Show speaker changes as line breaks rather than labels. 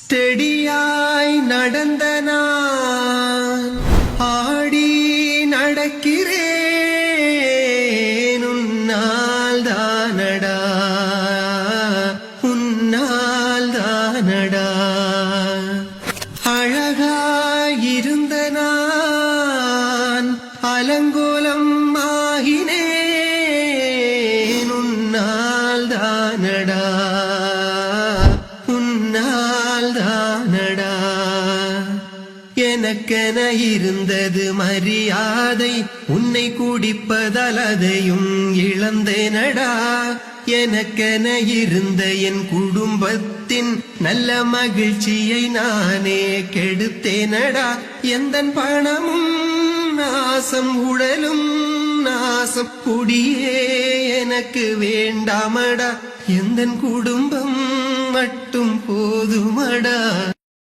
ஸ்டெடியாய் நடந்த நான் ஆடி நடக்கிறேன் உன்னால் தானடா உன்னால் தானடா அழகாயிருந்த நான் அலங்கோலம் ஆகினேன் உன்னால் தானடா தானடா எனக்கென இருந்தது மரியாதை உன்னை குடிப்பதால் அதையும் இழந்தேனடா எனக்கென இருந்த என் குடும்பத்தின் நல்ல மகிழ்ச்சியை நானே கெடுத்தேனடா எந்தன் பணமும் நாசம் உடலும் நாசம் குடியே எனக்கு வேண்டாமடா எந்தன் குடும்பம் மட்டும் போதுமடா.